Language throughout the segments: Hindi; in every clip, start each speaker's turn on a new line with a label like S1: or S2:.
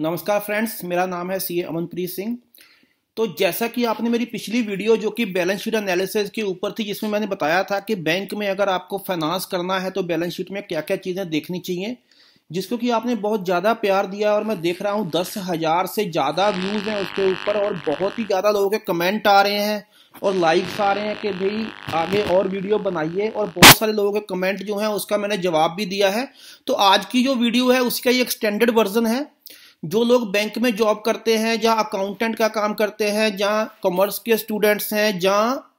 S1: नमस्कार फ्रेंड्स, मेरा नाम है सीए अमनप्रीत सिंह। तो जैसा कि आपने मेरी पिछली वीडियो जो कि बैलेंस शीट एनालिसिस के ऊपर थी, जिसमें मैंने बताया था कि बैंक में अगर आपको फाइनेंस करना है तो बैलेंस शीट में क्या क्या चीज़ें देखनी चाहिए, जिसको कि आपने बहुत ज़्यादा प्यार दिया और मैं देख रहा हूँ 10,000 से ज़्यादा व्यूज़ हैं उसके ऊपर और बहुत ही ज़्यादा लोगों के कमेंट आ रहे हैं और लाइक्स आ रहे हैं कि भाई आगे और वीडियो बनाइए। और बहुत सारे लोगों के कमेंट जो हैं उसका मैंने जवाब भी दिया है। तो आज की जो वीडियो है उसका ये एक्सटेंडेड वर्जन है। जो लोग बैंक में जॉब करते हैं, जहाँ अकाउंटेंट का काम करते हैं, जहाँ कॉमर्स के स्टूडेंट्स हैं, जहाँ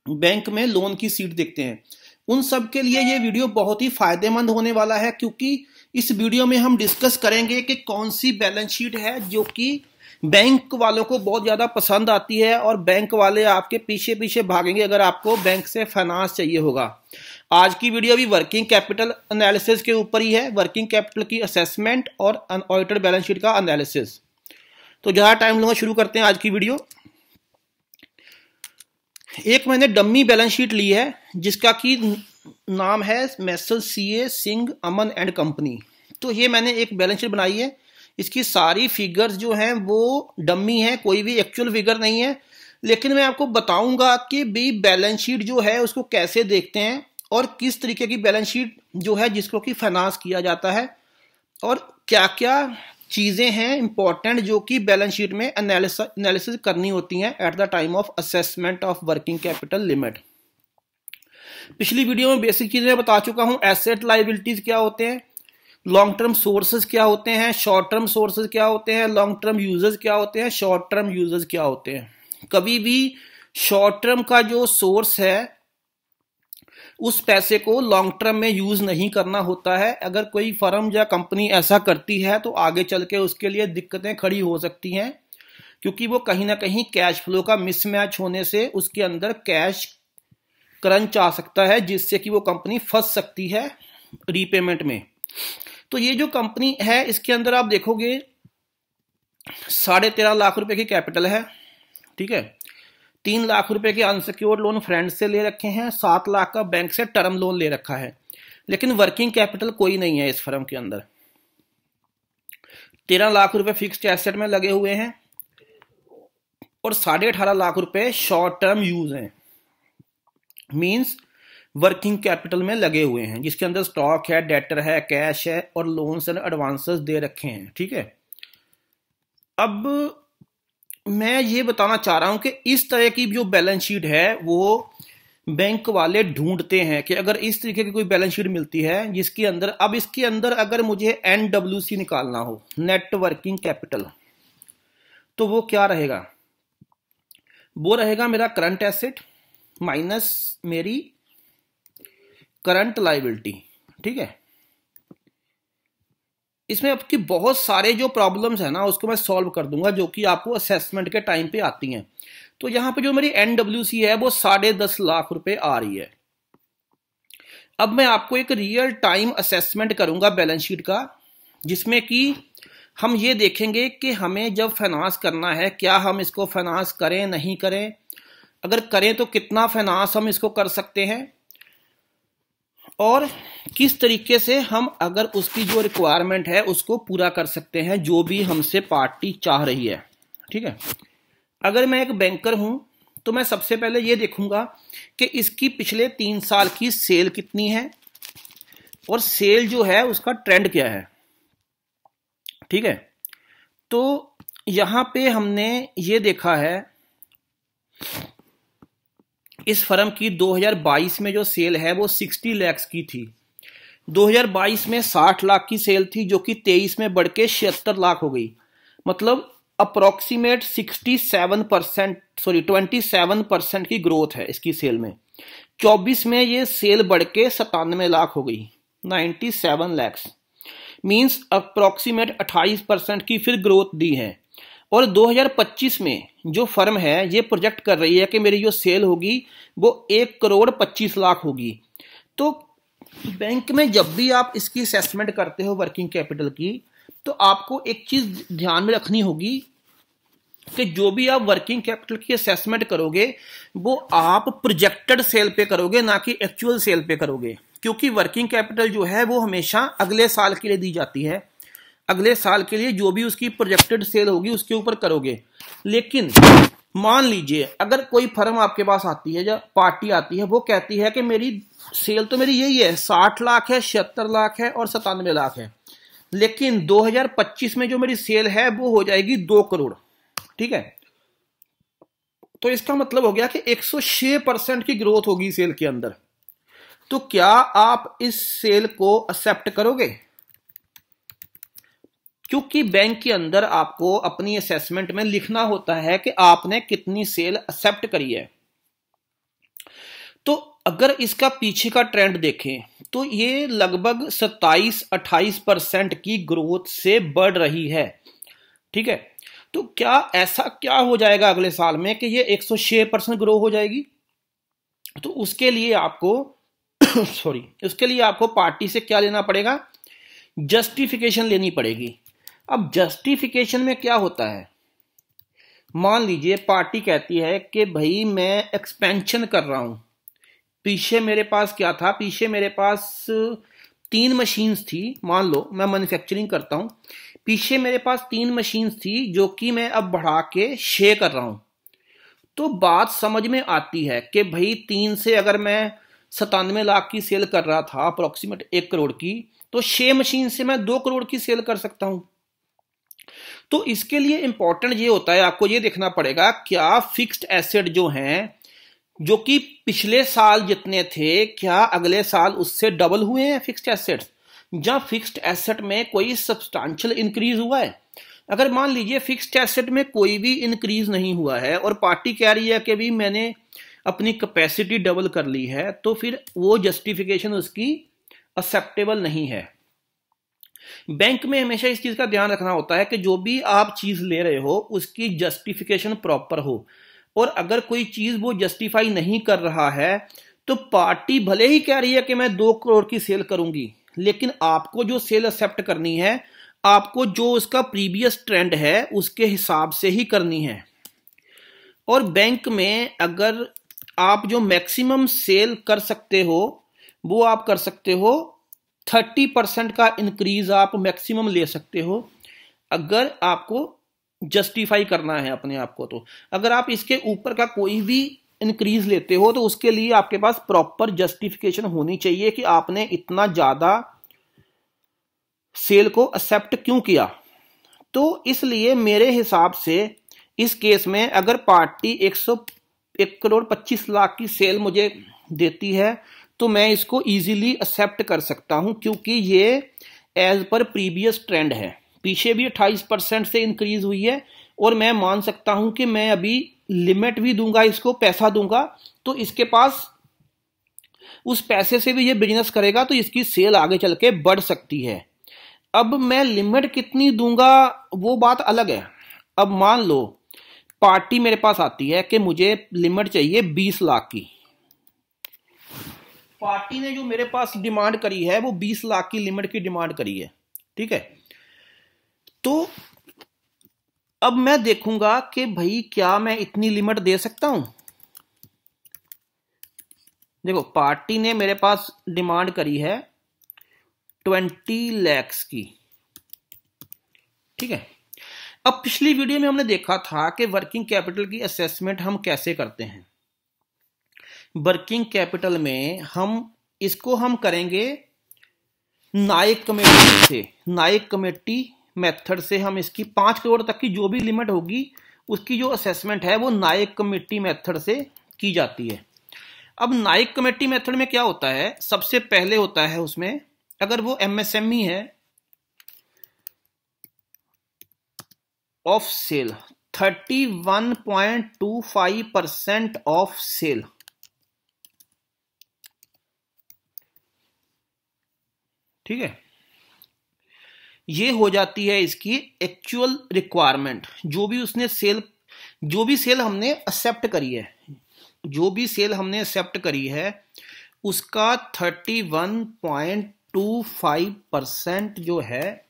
S1: बैंक में लोन की सीट देखते हैं, उन सब के लिए ये वीडियो बहुत ही फायदेमंद होने वाला है, क्योंकि इस वीडियो में हम डिस्कस करेंगे कि कौन सी बैलेंस शीट है जो कि बैंक वालों को बहुत ज़्यादा पसंद आती है और बैंक वाले आपके पीछे पीछे भागेंगे अगर आपको बैंक से फाइनेंस चाहिए होगा। आज की वीडियो भी वर्किंग कैपिटल एनालिसिस के ऊपर ही है, वर्किंग कैपिटल की असेसमेंट और अनऑडिटेड बैलेंस शीट का एनालिसिस। तो ज़्यादा टाइम लूंगा, शुरू करते हैं आज की वीडियो। एक मैंने डम्मी बैलेंस शीट ली है जिसका कि नाम है messrs CA Singh Aman and company. तो ये मैंने एक बैलेंस शीट बनाई है। इसकी सारी फिगर्स जो हैं वो डम्मी है, कोई भी एक्चुअल फिगर नहीं है, लेकिन मैं आपको बताऊंगा कि भी बैलेंस शीट जो है उसको कैसे देखते हैं और किस तरीके की बैलेंस शीट जो है जिसको कि फाइनेंस किया जाता है और क्या क्या चीज़ें हैं इंपॉर्टेंट जो कि बैलेंस शीट में एनालिसिस करनी होती हैं at the time of assessment of working capital limit. पिछली वीडियो में बेसिक चीज़ें बता चुका हूं। एसेट लायबिलिटीज क्या होते हैं, लॉन्ग टर्म सोर्सेज क्या होते हैं, शॉर्ट टर्म सोर्सेज क्या होते हैं, लॉन्ग टर्म यूजर्स क्या होते हैं, शॉर्ट टर्म यूजर्स क्या होते हैं। कभी भी शॉर्ट टर्म का जो सोर्स है उस पैसे को लॉन्ग टर्म में यूज नहीं करना होता है। अगर कोई फर्म या कंपनी ऐसा करती है तो आगे चल के उसके लिए दिक्कतें खड़ी हो सकती हैं, क्योंकि वो कहीं ना कहीं कैश फ्लो का मिसमैच होने से उसके अंदर कैश क्रंच आ सकता है, जिससे कि वो कंपनी फंस सकती है रीपेमेंट में। तो ये जो कंपनी है इसके अंदर आप देखोगे 13.5 लाख रुपए की कैपिटल है, ठीक है। 3 लाख रुपए के अनसिक्योर्ड लोन फ्रेंड से ले रखे हैं, 7 लाख का बैंक से टर्म लोन ले रखा है, लेकिन वर्किंग कैपिटल कोई नहीं है इस फर्म के अंदर। 13 लाख रुपए फिक्स्ड एसेट में लगे हुए हैं और 18.5 लाख रुपए शॉर्ट टर्म यूज हैं, मींस वर्किंग कैपिटल में लगे हुए हैं, जिसके अंदर स्टॉक है, डेटर है, कैश है और लोन्स एंड एडवांसेस दे रखे हैं, ठीक है। अब मैं ये बताना चाह रहा हूं कि इस तरह की जो बैलेंस शीट है वो बैंक वाले ढूंढते हैं कि अगर इस तरीके की कोई बैलेंस शीट मिलती है जिसके अंदर, अब इसके अंदर अगर मुझे NWC निकालना हो, नेट वर्किंग कैपिटल, तो वो क्या रहेगा? वो रहेगा मेरा करंट एसेट माइनस मेरी करंट लायबिलिटी, ठीक है। इसमें आपकी बहुत सारे जो प्रॉब्लम्स है ना उसको मैं सॉल्व कर दूंगा जो कि आपको असेसमेंट के टाइम पे आती हैं। तो यहां पे जो मेरी NWC है वो 10.5 लाख रुपए आ रही है। अब मैं आपको एक रियल टाइम असेसमेंट करूंगा बैलेंस शीट का, जिसमें कि हम ये देखेंगे कि हमें जब फाइनेंस करना है क्या हम इसको फाइनेंस करें नहीं करें, अगर करें तो कितना फाइनेंस हम इसको कर सकते हैं और किस तरीके से हम अगर उसकी जो रिक्वायरमेंट है उसको पूरा कर सकते हैं जो भी हमसे पार्टी चाह रही है, ठीक है। अगर मैं एक बैंकर हूं तो मैं सबसे पहले ये देखूंगा कि इसकी पिछले 3 साल की सेल कितनी है और सेल जो है उसका ट्रेंड क्या है, ठीक है। तो यहां पे हमने ये देखा है इस फर्म की 2022 में जो सेल है वो 60 लाख की थी। 2022 में 60 लाख की सेल थी जो कि 23 में बढ़ के 76 लाख हो गई, मतलब अप्रोक्सीमेट 27% की ग्रोथ है इसकी सेल में। 24 में ये सेल बढ़ के 97 लाख हो गई, 97 लाख, मींस अप्रोक्सीमेट 28% की फिर ग्रोथ दी है। और 2025 में जो फर्म है ये प्रोजेक्ट कर रही है कि मेरी जो सेल होगी वो 1,25,00,000 होगी। तो बैंक में जब भी आप इसकी असेसमेंट करते हो वर्किंग कैपिटल की, तो आपको एक चीज ध्यान में रखनी होगी कि जो भी आप वर्किंग कैपिटल की असेसमेंट करोगे वो आप प्रोजेक्टेड सेल पे करोगे, ना कि एक्चुअल सेल पे करोगे, क्योंकि वर्किंग कैपिटल जो है वो हमेशा अगले साल के लिए दी जाती है। अगले साल के लिए जो भी उसकी प्रोजेक्टेड सेल होगी उसके ऊपर करोगे। लेकिन मान लीजिए अगर कोई फर्म आपके पास आती है या पार्टी आती है, वो कहती है कि मेरी सेल तो मेरी यही है, 60 लाख है, 76 लाख है और 97 लाख है, लेकिन 2025 में जो मेरी सेल है वो हो जाएगी 2 करोड़। ठीक है, तो इसका मतलब हो गया कि 106% की ग्रोथ होगी सेल के अंदर। तो क्या आप इस सेल को एक्सेप्ट करोगे? क्योंकि बैंक के अंदर आपको अपनी असेसमेंट में लिखना होता है कि आपने कितनी सेल एक्सेप्ट करी है। तो अगर इसका पीछे का ट्रेंड देखें तो ये लगभग 27-28% की ग्रोथ से बढ़ रही है। ठीक है, तो क्या ऐसा क्या हो जाएगा अगले साल में कि ये 106% ग्रो हो जाएगी? तो उसके लिए आपको उसके लिए आपको पार्टी से क्या लेना पड़ेगा? जस्टिफिकेशन लेनी पड़ेगी। अब जस्टिफिकेशन में क्या होता है, मान लीजिए पार्टी कहती है कि भाई मैं एक्सपेंशन कर रहा हूं, पीछे मेरे पास क्या था, पीछे मेरे पास 3 मशीन्स थी, मान लो मैं मैन्युफैक्चरिंग करता हूं, पीछे मेरे पास 3 मशीन्स थी जो कि मैं अब बढ़ा के 6 कर रहा हूं। तो बात समझ में आती है कि भाई 3 से अगर मैं 97 लाख की सेल कर रहा था अप्रोक्सीमेट 1 करोड़ की, तो 6 मशीन से मैं 2 करोड़ की सेल कर सकता हूं। तो इसके लिए इंपॉर्टेंट ये होता है, आपको ये देखना पड़ेगा क्या फिक्स्ड एसेट जो हैं, जो कि पिछले साल जितने थे, क्या अगले साल उससे डबल हुए हैं फिक्स्ड एसेट्स, या फिक्स्ड एसेट में कोई सब्सटेंशियल इंक्रीज हुआ है। अगर मान लीजिए फिक्स्ड एसेट में कोई भी इंक्रीज नहीं हुआ है और पार्टी कह रही है कि भी मैंने अपनी कैपेसिटी डबल कर ली है, तो फिर वो जस्टिफिकेशन उसकी एक्सेप्टेबल नहीं है। बैंक में हमेशा इस चीज का ध्यान रखना होता है कि जो भी आप चीज ले रहे हो उसकी जस्टिफिकेशन प्रॉपर हो, और अगर कोई चीज वो जस्टिफाई नहीं कर रहा है तो पार्टी भले ही कह रही है कि मैं 2 करोड़ की सेल करूंगी, लेकिन आपको जो सेल एक्सेप्ट करनी है, आपको जो उसका प्रीवियस ट्रेंड है उसके हिसाब से ही करनी है। और बैंक में अगर आप जो मैक्सिमम सेल कर सकते हो वो आप कर सकते हो 30% का इंक्रीज आप मैक्सिमम ले सकते हो, अगर आपको जस्टिफाई करना है अपने आप को। तो अगर आप इसके ऊपर का कोई भी इंक्रीज लेते हो तो उसके लिए आपके पास प्रॉपर जस्टिफिकेशन होनी चाहिए कि आपने इतना ज्यादा सेल को एक्सेप्ट क्यों किया। तो इसलिए मेरे हिसाब से इस केस में अगर पार्टी 1 करोड़ 25 लाख की सेल मुझे देती है तो मैं इसको इजीली एक्सेप्ट कर सकता हूं, क्योंकि ये एज पर प्रीवियस ट्रेंड है, पीछे भी 28% से इंक्रीज हुई है, और मैं मान सकता हूं कि मैं अभी लिमिट भी दूंगा, इसको पैसा दूंगा तो इसके पास उस पैसे से भी ये बिजनेस करेगा, तो इसकी सेल आगे चल के बढ़ सकती है। अब मैं लिमिट कितनी दूंगा वो बात अलग है। अब मान लो पार्टी मेरे पास आती है कि मुझे लिमिट चाहिए 20 लाख की, पार्टी ने जो मेरे पास डिमांड करी है वो 20 लाख की लिमिट की डिमांड करी है। ठीक है, तो अब मैं देखूंगा कि भाई क्या मैं इतनी लिमिट दे सकता हूं। देखो पार्टी ने मेरे पास डिमांड करी है 20 लाख की। ठीक है, अब पिछली वीडियो में हमने देखा था कि वर्किंग कैपिटल की असेसमेंट हम कैसे करते हैं। वर्किंग कैपिटल में हम करेंगे नाइक कमेटी से, नाइक कमेटी मेथड से हम इसकी 5 करोड़ तक की जो भी लिमिट होगी उसकी जो असेसमेंट है वो नाइक कमेटी मेथड से की जाती है। अब नाइक कमेटी मेथड में क्या होता है, सबसे पहले होता है उसमें, अगर वो एमएसएमई है, ऑफ सेल 31.25% ऑफ सेल। ठीक है, ये हो जाती है इसकी एक्चुअल रिक्वायरमेंट, जो भी सेल हमने एक्सेप्ट करी है, जो भी सेल हमने एक्सेप्ट करी है उसका 31.25% जो है,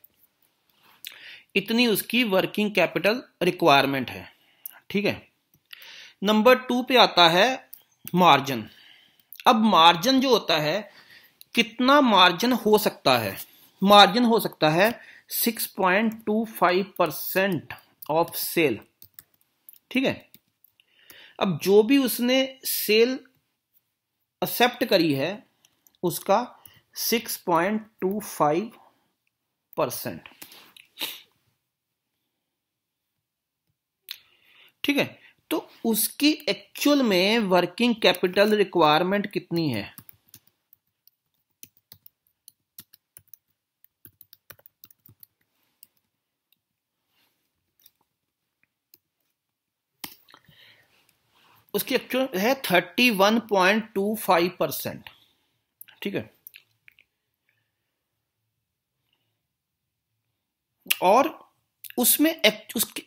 S1: इतनी उसकी वर्किंग कैपिटल रिक्वायरमेंट है। ठीक है, नंबर 2 पे आता है मार्जिन। अब मार्जिन जो होता है, कितना मार्जिन हो सकता है, मार्जिन हो सकता है 6.25% ऑफ सेल। ठीक है, अब जो भी उसने सेल एक्सेप्ट करी है उसका 6.25%। ठीक है, तो उसकी एक्चुअल में वर्किंग कैपिटल रिक्वायरमेंट कितनी है? उसकी एक्चुअल है 31.25%। ठीक है, और उसमें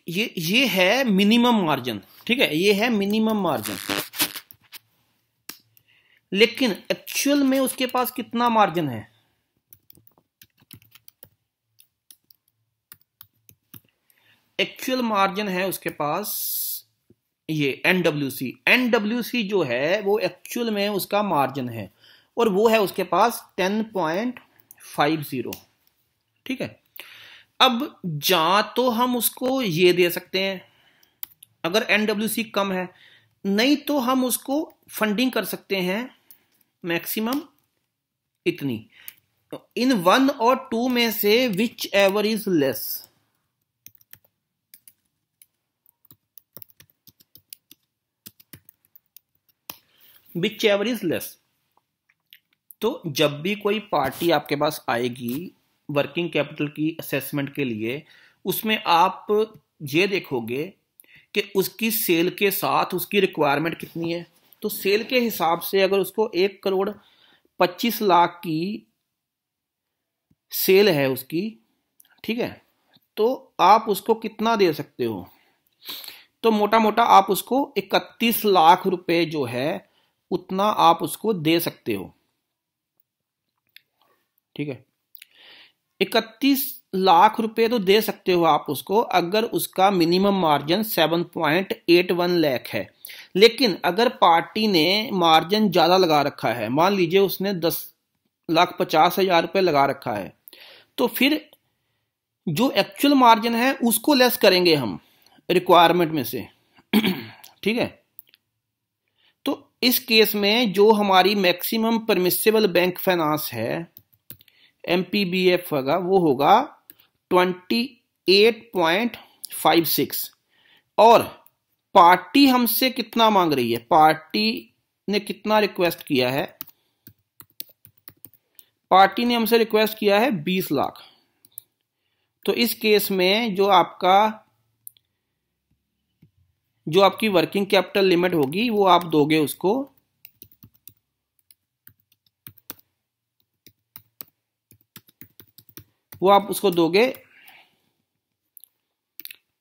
S1: ये है मिनिमम मार्जिन। ठीक है, ये है मिनिमम मार्जिन, लेकिन एक्चुअल में उसके पास कितना मार्जिन है? एक्चुअल मार्जिन है उसके पास ये एनडब्ल्यूसी जो है वो एक्चुअल में उसका मार्जिन है, और वो है उसके पास 10.50। ठीक है, अब जा तो हम उसको ये दे सकते हैं अगर एनडब्ल्यूसी कम है, नहीं तो हम उसको फंडिंग कर सकते हैं मैक्सिमम इतनी। इन 1 और 2 में से which ever is less. Which ever is less. तो जब भी कोई पार्टी आपके पास आएगी वर्किंग कैपिटल की असेसमेंट के लिए, उसमें आप ये देखोगे कि उसकी सेल के साथ उसकी रिक्वायरमेंट कितनी है। तो सेल के हिसाब से अगर उसको 1,25,00,000 की सेल है उसकी, ठीक है, तो आप उसको कितना दे सकते हो? तो मोटा मोटा आप उसको 31 लाख रुपए जो है उतना आप उसको दे सकते हो। ठीक है, 31 लाख रुपए तो दे सकते हो आप उसको अगर उसका मिनिमम मार्जिन 7.81 लाख है। लेकिन अगर पार्टी ने मार्जिन ज्यादा लगा रखा है, मान लीजिए उसने 10,50,000 रुपए लगा रखा है, तो फिर जो एक्चुअल मार्जिन है उसको लेस करेंगे हम रिक्वायरमेंट में से। ठीक है, तो इस केस में जो हमारी मैक्सिमम परमिसिबल बैंक फाइनेंस है MPBF होगा, वो होगा 28.56। और पार्टी हमसे कितना मांग रही है? पार्टी ने कितना रिक्वेस्ट किया है? पार्टी ने हमसे रिक्वेस्ट किया है 20 लाख। तो इस केस में जो आपकी वर्किंग कैपिटल लिमिट होगी वो आप दोगे उसको दोगे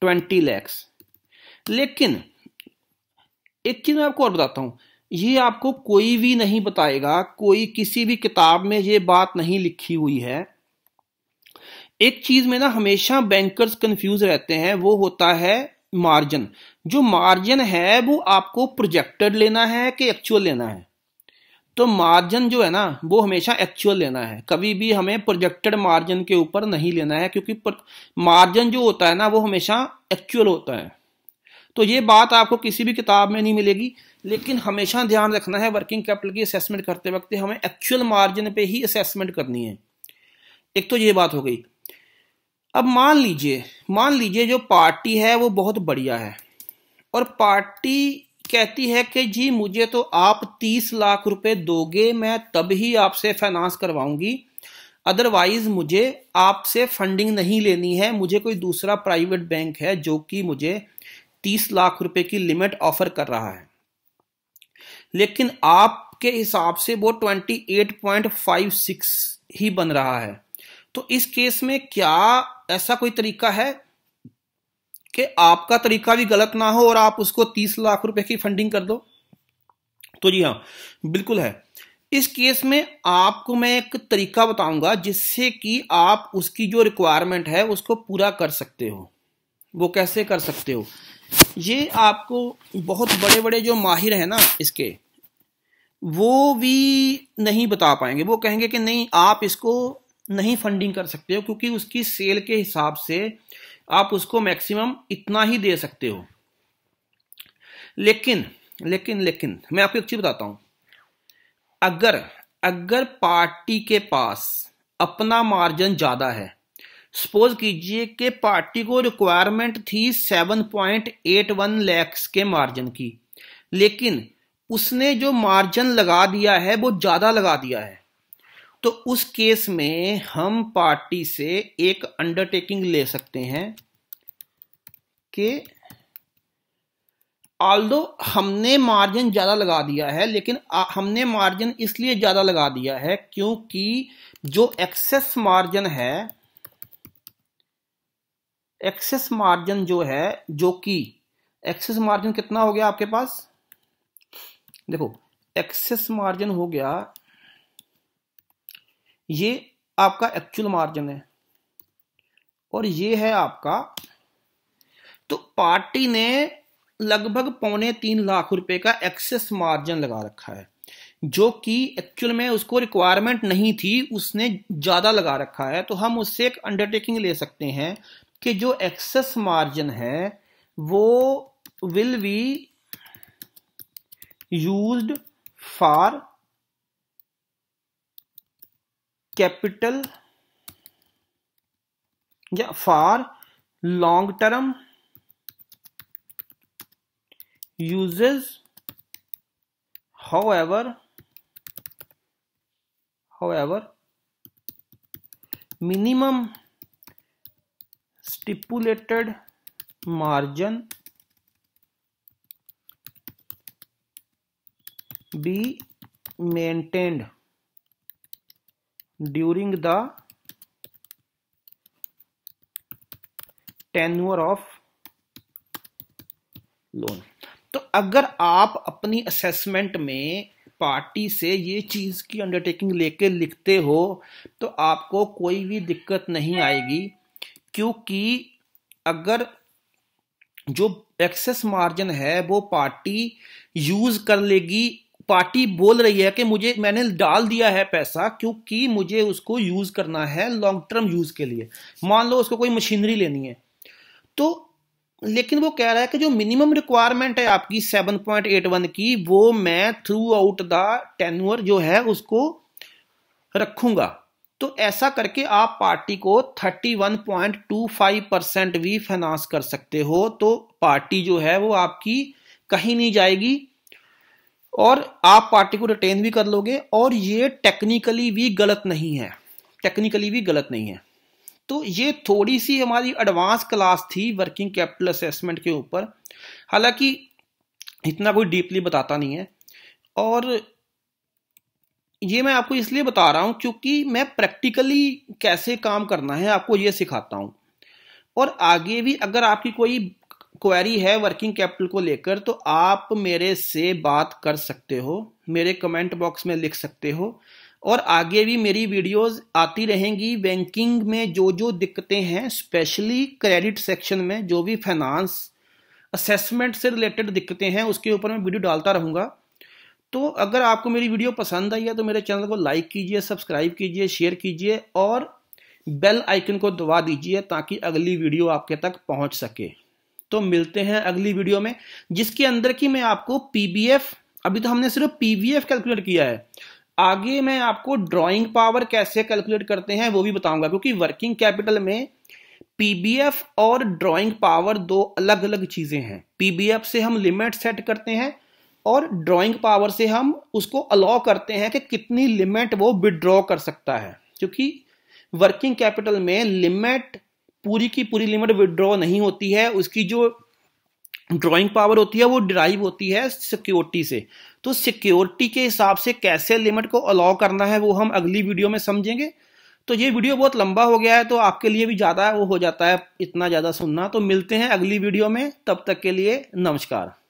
S1: 20 लाख। लेकिन एक चीज मैं आपको और बताता हूं, ये आपको कोई भी नहीं बताएगा, कोई किसी भी किताब में ये बात नहीं लिखी हुई है। एक चीज में ना हमेशा बैंकर्स कंफ्यूज रहते हैं, वो होता है मार्जिन। जो मार्जिन है वो आपको प्रोजेक्टेड लेना है कि एक्चुअल लेना है? तो मार्जिन जो है ना वो हमेशा एक्चुअल लेना है, कभी भी हमें प्रोजेक्टेड मार्जिन के ऊपर नहीं लेना है, क्योंकि मार्जिन जो होता है ना वो हमेशा एक्चुअल होता है। तो ये बात आपको किसी भी किताब में नहीं मिलेगी, लेकिन हमेशा ध्यान रखना है वर्किंग कैपिटल की असेसमेंट करते वक्त हमें एक्चुअल मार्जिन पे ही असेसमेंट करनी है। एक तो ये बात हो गई। अब मान लीजिए जो पार्टी है वो बहुत बढ़िया है, और पार्टी कहती है कि जी मुझे तो आप 30 लाख रुपए दोगे, मैं तब ही आपसे फाइनेंस करवाऊंगी, अदरवाइज मुझे आपसे फंडिंग नहीं लेनी है। मुझे कोई दूसरा प्राइवेट बैंक है जो कि मुझे 30 लाख रुपए की लिमिट ऑफर कर रहा है, लेकिन आपके हिसाब से वो 28.56 ही बन रहा है। तो इस केस में क्या ऐसा कोई तरीका है कि आपका तरीका भी गलत ना हो और आप उसको 30 लाख रुपए की फंडिंग कर दो? तो जी हाँ, बिल्कुल है। इस केस में आपको मैं एक तरीका बताऊंगा जिससे कि आप उसकी जो रिक्वायरमेंट है उसको पूरा कर सकते हो। वो कैसे कर सकते हो, ये आपको बहुत बड़े बड़े जो माहिर हैं ना इसके, वो भी नहीं बता पाएंगे। वो कहेंगे कि नहीं आप इसको नहीं फंडिंग कर सकते हो, क्योंकि उसकी सेल के हिसाब से आप उसको मैक्सिमम इतना ही दे सकते हो। लेकिन लेकिन लेकिन मैं आपको एक चीज बताता हूं, अगर अगर पार्टी के पास अपना मार्जिन ज्यादा है, सपोज कीजिए कि पार्टी को रिक्वायरमेंट थी 7.81 लाख के मार्जिन की, लेकिन उसने जो मार्जिन लगा दिया है वो ज्यादा लगा दिया है, तो उस केस में हम पार्टी से एक अंडरटेकिंग ले सकते हैं कि ऑल्दो हमने मार्जिन ज्यादा लगा दिया है, लेकिन हमने मार्जिन इसलिए ज्यादा लगा दिया है क्योंकि जो एक्सेस मार्जिन है, एक्सेस मार्जिन जो है, जो कि एक्सेस मार्जिन कितना हो गया आपके पास, देखो एक्सेस मार्जिन हो गया, ये आपका एक्चुअल मार्जिन है और ये है आपका, तो पार्टी ने लगभग 2.25 लाख रुपए का एक्सेस मार्जिन लगा रखा है, जो कि एक्चुअल में उसको रिक्वायरमेंट नहीं थी, उसने ज्यादा लगा रखा है। तो हम उससे एक अंडरटेकिंग ले सकते हैं कि जो एक्सेस मार्जिन है वो will be used for capital या for long term uses, however minimum stipulated margin be maintained during the tenure of loan। तो अगर आप अपनी असेसमेंट में पार्टी से ये चीज की अंडरटेकिंग लेके लिखते हो तो आपको कोई भी दिक्कत नहीं आएगी, क्योंकि अगर जो एक्सेस मार्जिन है वो पार्टी यूज कर लेगी, पार्टी बोल रही है कि मैंने डाल दिया है पैसा क्योंकि मुझे उसको यूज करना है लॉन्ग टर्म यूज के लिए, मान लो उसको कोई मशीनरी लेनी है, तो लेकिन वो कह रहा है कि जो मिनिमम रिक्वायरमेंट है आपकी 7.81 की, वो मैं थ्रू आउट द टेन्योर जो है उसको रखूंगा। तो ऐसा करके आप पार्टी को 31.25% भी फाइनेंस कर सकते हो, तो पार्टी जो है वो आपकी कहीं नहीं जाएगी और आप पार्टी को रिटेन भी कर लोगे, और ये टेक्निकली भी गलत नहीं है, टेक्निकली भी गलत नहीं है। तो ये थोड़ी सी हमारी एडवांस क्लास थी वर्किंग कैपिटल असेसमेंट के ऊपर, हालांकि इतना कोई डीपली बताता नहीं है, और ये मैं आपको इसलिए बता रहा हूं क्योंकि मैं प्रैक्टिकली कैसे काम करना है आपको ये सिखाता हूं। और आगे भी अगर आपकी कोई क्वेरी है वर्किंग कैपिटल को लेकर तो आप मेरे से बात कर सकते हो, मेरे कमेंट बॉक्स में लिख सकते हो, और आगे भी मेरी वीडियोस आती रहेंगी। बैंकिंग में जो जो दिक्कतें हैं, स्पेशली क्रेडिट सेक्शन में जो भी फाइनेंस असेसमेंट से रिलेटेड दिक्कतें हैं, उसके ऊपर मैं वीडियो डालता रहूंगा। तो अगर आपको मेरी वीडियो पसंद आई है तो मेरे चैनल को लाइक कीजिए, सब्सक्राइब कीजिए, शेयर कीजिए और बेल आइकन को दबा दीजिए ताकि अगली वीडियो आपके तक पहुंच सके। तो मिलते हैं अगली वीडियो में, जिसके अंदर की मैं आपको पीबीएफ, अभी तो हमने सिर्फ पीबीएफ कैलकुलेट किया है, आगे मैं आपको ड्राइंग पावर कैसे कैलकुलेट करते हैं वो भी बताऊंगा, क्योंकि वर्किंग कैपिटल में पीबीएफ और ड्राइंग पावर दो अलग अलग चीजें हैं। पीबीएफ से हम लिमिट सेट करते हैं और ड्राइंग पावर से हम उसको अलाउ करते हैं कि कितनी लिमिट वो विड्रॉ कर सकता है, क्योंकि वर्किंग कैपिटल में लिमिट पूरी की पूरी लिमिट विड्रॉ नहीं होती है, उसकी जो ड्राइंग पावर होती है वो डिराइव होती है सिक्योरिटी से। तो सिक्योरिटी के हिसाब से कैसे लिमिट को अलाउ करना है वो हम अगली वीडियो में समझेंगे। तो ये वीडियो बहुत लंबा हो गया है तो आपके लिए भी ज़्यादा वो हो जाता है इतना ज़्यादा सुनना। तो मिलते हैं अगली वीडियो में, तब तक के लिए नमस्कार।